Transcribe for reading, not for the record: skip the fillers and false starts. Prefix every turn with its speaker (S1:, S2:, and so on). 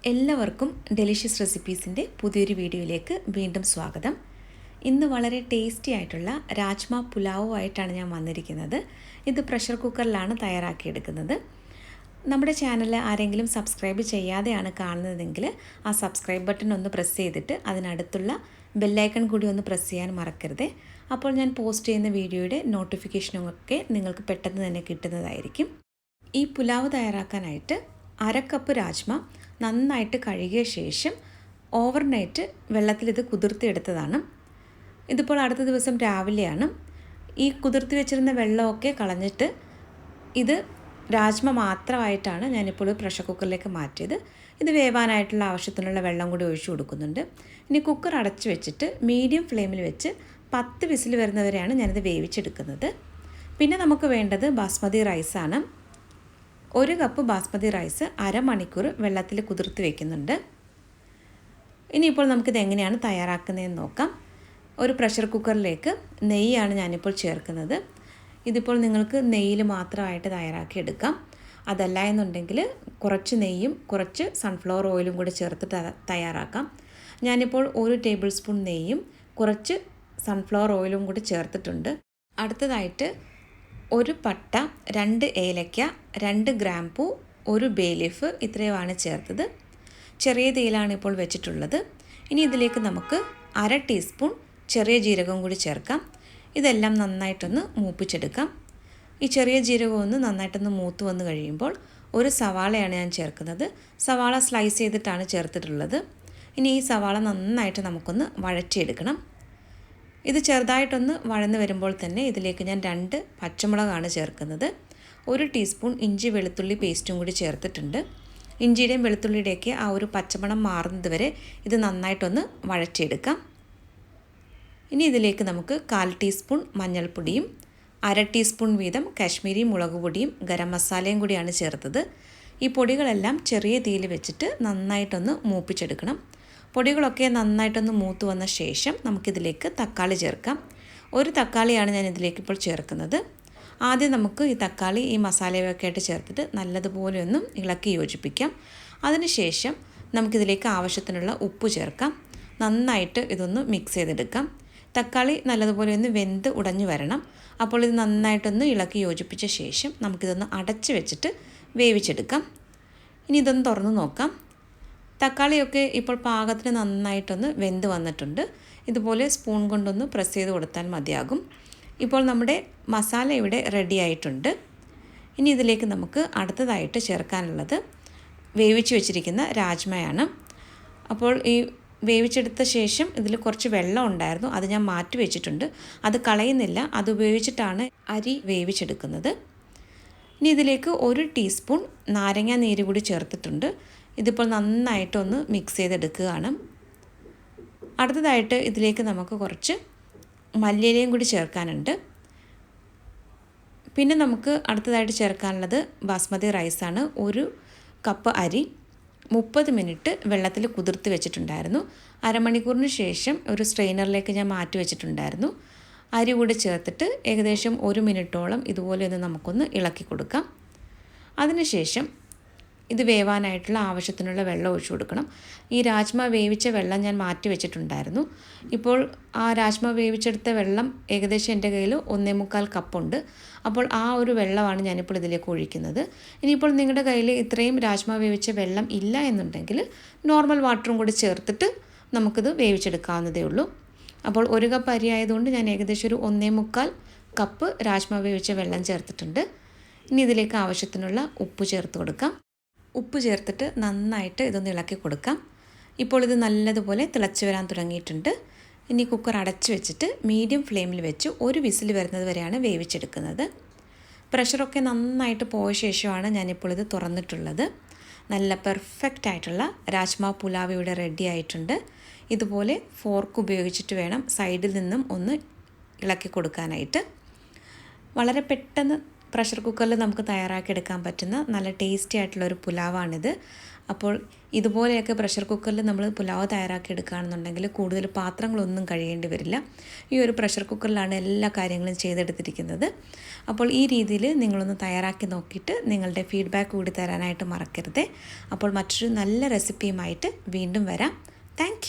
S1: എല്ലാവർക്കും ഡെലിഷ്യസ് റെസിപ്പീസിൻ്റെ പുതിയൊരു വീഡിയോയിലേക്ക് വീണ്ടും സ്വാഗതം. ഇന്ന് വളരെ ടേസ്റ്റി ആയിട്ടുള്ള രാജ്മ പുലാവുമായിട്ടാണ് ഞാൻ വന്നിരിക്കുന്നത്. ഇത് പ്രഷർ കുക്കറിലാണ് തയ്യാറാക്കിയെടുക്കുന്നത്. നമ്മുടെ ചാനൽ ആരെങ്കിലും സബ്സ്ക്രൈബ് ചെയ്യാതെയാണ് കാണുന്നതെങ്കിൽ ആ സബ്സ്ക്രൈബ് ബട്ടൺ ഒന്ന് പ്രസ് ചെയ്തിട്ട് അതിനടുത്തുള്ള ബെല്ലൈക്കൺ കൂടി ഒന്ന് പ്രസ് ചെയ്യാൻ മറക്കരുത്. അപ്പോൾ ഞാൻ പോസ്റ്റ് ചെയ്യുന്ന വീഡിയോയുടെ നോട്ടിഫിക്കേഷനൊക്കെ നിങ്ങൾക്ക് പെട്ടെന്ന് തന്നെ കിട്ടുന്നതായിരിക്കും. ഈ പുലാവ് തയ്യാറാക്കാനായിട്ട് 1/2 കപ്പ് രാജ്മ നന്നായിട്ട് കഴുകിയ ശേഷം ഓവർനൈറ്റ് വെള്ളത്തിൽ ഇത് കുതിർത്തിയെടുത്തതാണ്. ഇതിപ്പോൾ അടുത്ത ദിവസം രാവിലെയാണ്. ഈ കുതിർത്തി വെച്ചിരുന്ന വെള്ളമൊക്കെ കളഞ്ഞിട്ട് ഇത് രാജ്മ മാത്രമായിട്ടാണ് ഞാനിപ്പോൾ പ്രഷർ കുക്കറിലേക്ക് മാറ്റിയത്. ഇത് വേവാനായിട്ടുള്ള ആവശ്യത്തിനുള്ള വെള്ളം കൂടി ഒഴിച്ചു കൊടുക്കുന്നുണ്ട്. ഇനി കുക്കർ അടച്ചു വെച്ചിട്ട് മീഡിയം ഫ്ലെയിമിൽ വെച്ച് 10 വിസിൽ വരുന്നവരെയാണ് ഞാനിത് വേവിച്ചെടുക്കുന്നത്. പിന്നെ നമുക്ക് വേണ്ടത് ബാസ്മതി റൈസാണ്. 1 കപ്പ് ബാസ്മതി റൈസ് അരമണിക്കൂർ വെള്ളത്തിൽ കുതിർത്ത് വയ്ക്കുന്നുണ്ട്. ഇനിയിപ്പോൾ നമുക്കിത് എങ്ങനെയാണ് തയ്യാറാക്കുന്നതെന്ന് നോക്കാം. ഒരു പ്രഷർ കുക്കറിലേക്ക് നെയ്യാണ് ഞാനിപ്പോൾ ചേർക്കുന്നത്. ഇതിപ്പോൾ നിങ്ങൾക്ക് നെയ്യിൽ മാത്രമായിട്ട് തയ്യാറാക്കി എടുക്കാം. അതല്ല എന്നുണ്ടെങ്കിൽ കുറച്ച് നെയ്യും കുറച്ച് സൺഫ്ലവർ ഓയിലും കൂടി ചേർത്ത് തയ്യാറാക്കാം. ഞാനിപ്പോൾ 1 ടേബിൾ സ്പൂൺ നെയ്യും കുറച്ച് സൺഫ്ലവർ ഓയിലും കൂടി ചേർത്തിട്ടുണ്ട്. അടുത്തതായിട്ട് 1 പട്ട, 2 ഏലക്ക, 2 ഗ്രാമ്പൂ, 1 ബേ ലീഫ് ഇത്രയുമാണ് ചേർത്തത്. ചെറിയ തീയിലാണ് ഇപ്പോൾ വെച്ചിട്ടുള്ളത്. ഇനി ഇതിലേക്ക് നമുക്ക് 1/2 ടീസ്പൂൺ ചെറിയ ജീരകം കൂടി ചേർക്കാം. ഇതെല്ലാം നന്നായിട്ടൊന്ന് മൂപ്പിച്ചെടുക്കാം. ഈ ചെറിയ ജീരകം ഒന്ന് നന്നായിട്ടൊന്ന് മൂത്ത് വന്ന് കഴിയുമ്പോൾ 1 സവാളയാണ് ഞാൻ ചേർക്കുന്നത്. സവാള സ്ലൈസ് ചെയ്തിട്ടാണ് ചേർത്തിട്ടുള്ളത്. ഇനി ഈ സവാള നന്നായിട്ട് നമുക്കൊന്ന് വഴറ്റിയെടുക്കണം. ഇത് ചെറുതായിട്ടൊന്ന് വഴന്ന് വരുമ്പോൾ തന്നെ ഇതിലേക്ക് ഞാൻ 2 പച്ചമുളകാണ് ചേർക്കുന്നത്. 1 ടീസ്പൂൺ ഇഞ്ചി വെളുത്തുള്ളി പേസ്റ്റും കൂടി ചേർത്തിട്ടുണ്ട്. ഇഞ്ചിയുടെയും വെളുത്തുള്ളിയുടെയൊക്കെ ആ ഒരു പച്ചമണം മാറുന്നത് വരെ ഇത് നന്നായിട്ടൊന്ന് വഴറ്റിയെടുക്കാം. ഇനി ഇതിലേക്ക് നമുക്ക് 1/4 ടീസ്പൂൺ മഞ്ഞൾപ്പൊടിയും 1/2 ടീസ്പൂൺ വീതം കാശ്മീരി മുളക് പൊടിയും ഗരം മസാലയും കൂടിയാണ് ചേർത്തത്. ഈ പൊടികളെല്ലാം ചെറിയ തീയിൽ വെച്ചിട്ട് നന്നായിട്ടൊന്ന് മൂപ്പിച്ചെടുക്കണം. പൊടികളൊക്കെ നന്നായിട്ടൊന്ന് മൂത്ത് വന്ന ശേഷം നമുക്കിതിലേക്ക് തക്കാളി ചേർക്കാം. 1 തക്കാളിയാണ് ഞാൻ ഇതിലേക്ക് ഇപ്പോൾ ചേർക്കുന്നത്. ആദ്യം നമുക്ക് ഈ തക്കാളി ഈ മസാലയൊക്കെ ആയിട്ട് ചേർത്തിട്ട് നല്ലതുപോലെ ഒന്ന് ഇളക്കി യോജിപ്പിക്കാം. അതിനുശേഷം നമുക്കിതിലേക്ക് ആവശ്യത്തിനുള്ള ഉപ്പ് ചേർക്കാം. നന്നായിട്ട് ഇതൊന്ന് മിക്സ് ചെയ്തെടുക്കാം. തക്കാളി നല്ലതുപോലെ ഒന്ന് വെന്ത് ഉടഞ്ഞു വരണം. അപ്പോൾ ഇത് നന്നായിട്ടൊന്ന് ഇളക്കി യോജിപ്പിച്ച ശേഷം നമുക്കിതൊന്ന് അടച്ച് വെച്ചിട്ട് വേവിച്ചെടുക്കാം. ഇനി ഇതൊന്ന് തുറന്ന് നോക്കാം. തക്കാളിയൊക്കെ ഇപ്പോൾ പാകത്തിന് നന്നായിട്ടൊന്ന് വെന്ത് വന്നിട്ടുണ്ട്. ഇതുപോലെ സ്പൂൺ കൊണ്ടൊന്ന് പ്രസ് ചെയ്ത് കൊടുത്താൽ മതിയാകും. ഇപ്പോൾ നമ്മുടെ മസാല ഇവിടെ റെഡി ആയിട്ടുണ്ട്. ഇനി ഇതിലേക്ക് നമുക്ക് അടുത്തതായിട്ട് ചേർക്കാനുള്ളത് വേവിച്ച് വെച്ചിരിക്കുന്ന രാജ്മയാണ്. അപ്പോൾ ഈ വേവിച്ചെടുത്ത ശേഷം ഇതിൽ കുറച്ച് വെള്ളം ഉണ്ടായിരുന്നു, അത് ഞാൻ മാറ്റി വെച്ചിട്ടുണ്ട്. അത് കളയുന്നില്ല, അത് ഉപയോഗിച്ചിട്ടാണ് അരി വേവിച്ചെടുക്കുന്നത്. ഇനി ഇതിലേക്ക് 1 ടീസ്പൂൺ നാരങ്ങ നീര് കൂടി ചേർത്തിട്ടുണ്ട്. ഇതിപ്പോൾ നന്നായിട്ടൊന്ന് മിക്സ് ചെയ്തെടുക്കുകയാണ്. അടുത്തതായിട്ട് ഇതിലേക്ക് നമുക്ക് കുറച്ച് മല്ലിയിലയും കൂടി ചേർക്കാനുണ്ട്. പിന്നെ നമുക്ക് അടുത്തതായിട്ട് ചേർക്കാനുള്ളത് ബാസ്മതി റൈസാണ്. 1 കപ്പ് അരി 30 മിനിറ്റ് വെള്ളത്തിൽ കുതിർത്ത് വെച്ചിട്ടുണ്ടായിരുന്നു. അരമണിക്കൂറിന് ശേഷം ഒരു സ്ട്രെയിനറിലേക്ക് ഞാൻ മാറ്റി വെച്ചിട്ടുണ്ടായിരുന്നു. അരി കൂടി ചേർത്തിട്ട് ഏകദേശം 1 മിനിറ്റോളം ഇതുപോലെ ഒന്ന് നമുക്കൊന്ന് ഇളക്കി കൊടുക്കാം. അതിനുശേഷം ഇത് വേവാനായിട്ടുള്ള ആവശ്യത്തിനുള്ള വെള്ളം ഒഴിച്ചു കൊടുക്കണം. ഈ രാജ്മ വേവിച്ച വെള്ളം ഞാൻ മാറ്റി വെച്ചിട്ടുണ്ടായിരുന്നു. ഇപ്പോൾ ആ രാജ്മ വേവിച്ചെടുത്ത വെള്ളം ഏകദേശം എൻ്റെ കയ്യിൽ 1.25 കപ്പുണ്ട്. അപ്പോൾ ആ ഒരു വെള്ളമാണ് ഞാനിപ്പോൾ ഇതിലേക്ക് ഒഴിക്കുന്നത്. ഇനിയിപ്പോൾ നിങ്ങളുടെ കയ്യിൽ ഇത്രയും രാജ്മ വേവിച്ച വെള്ളം ഇല്ല എന്നുണ്ടെങ്കിൽ നോർമൽ വാട്ടറും കൂടി ചേർത്തിട്ട് നമുക്കിത് വേവിച്ചെടുക്കാവുന്നതേ ഉള്ളൂ. അപ്പോൾ 1 കപ്പ് അരി ആയതുകൊണ്ട് ഞാൻ ഏകദേശം ഒരു 1.25 കപ്പ് രാജ്മ വേവിച്ച വെള്ളം ചേർത്തിട്ടുണ്ട്. ഇനി ഇതിലേക്ക് ആവശ്യത്തിനുള്ള ഉപ്പ് ചേർത്ത് കൊടുക്കാം. ഉപ്പ് ചേർത്തിട്ട് നന്നായിട്ട് ഇതൊന്ന് ഇളക്കി കൊടുക്കാം. ഇപ്പോൾ ഇത് നല്ലതുപോലെ തിളച്ച് വരാൻ തുടങ്ങിയിട്ടുണ്ട്. ഇനി കുക്കർ അടച്ചു വെച്ചിട്ട് മീഡിയം ഫ്ലെയിമിൽ വെച്ച് 1 വിസിൽ വരുന്നത് വരെയാണ് വേവിച്ചെടുക്കുന്നത്. പ്രഷറൊക്കെ നന്നായിട്ട് പോയ ശേഷമാണ് ഞാനിപ്പോൾ ഇത് തുറന്നിട്ടുള്ളത്. നല്ല പെർഫെക്റ്റ് ആയിട്ടുള്ള രാജ്മ പുലാവ് ഇവിടെ റെഡി ആയിട്ടുണ്ട്. ഇതുപോലെ ഫോർക്ക് ഉപയോഗിച്ചിട്ട് വേണം സൈഡിൽ നിന്നും ഒന്ന് ഇളക്കി കൊടുക്കാനായിട്ട്. വളരെ പെട്ടെന്ന് പ്രഷർ കുക്കറിൽ നമുക്ക് തയ്യാറാക്കിയെടുക്കാൻ പറ്റുന്ന നല്ല ടേസ്റ്റി ആയിട്ടുള്ളൊരു പുലാവാണിത്. അപ്പോൾ ഇതുപോലെയൊക്കെ പ്രഷർ കുക്കറിൽ നമ്മൾ പുലാവ് തയ്യാറാക്കിയെടുക്കുകയാണെന്നുണ്ടെങ്കിൽ കൂടുതൽ പാത്രങ്ങളൊന്നും കഴിയേണ്ടി വരില്ല. ഈ ഒരു പ്രഷർ കുക്കറിലാണ് എല്ലാ കാര്യങ്ങളും ചെയ്തെടുത്തിരിക്കുന്നത്. അപ്പോൾ ഈ രീതിയിൽ നിങ്ങളൊന്ന് തയ്യാറാക്കി നോക്കിയിട്ട് നിങ്ങളുടെ ഫീഡ്ബാക്ക് കൂടി തരാനായിട്ട് മറക്കരുത്. അപ്പോൾ മറ്റൊരു നല്ല റെസിപ്പിയുമായിട്ട് വീണ്ടും വരാം. താങ്ക്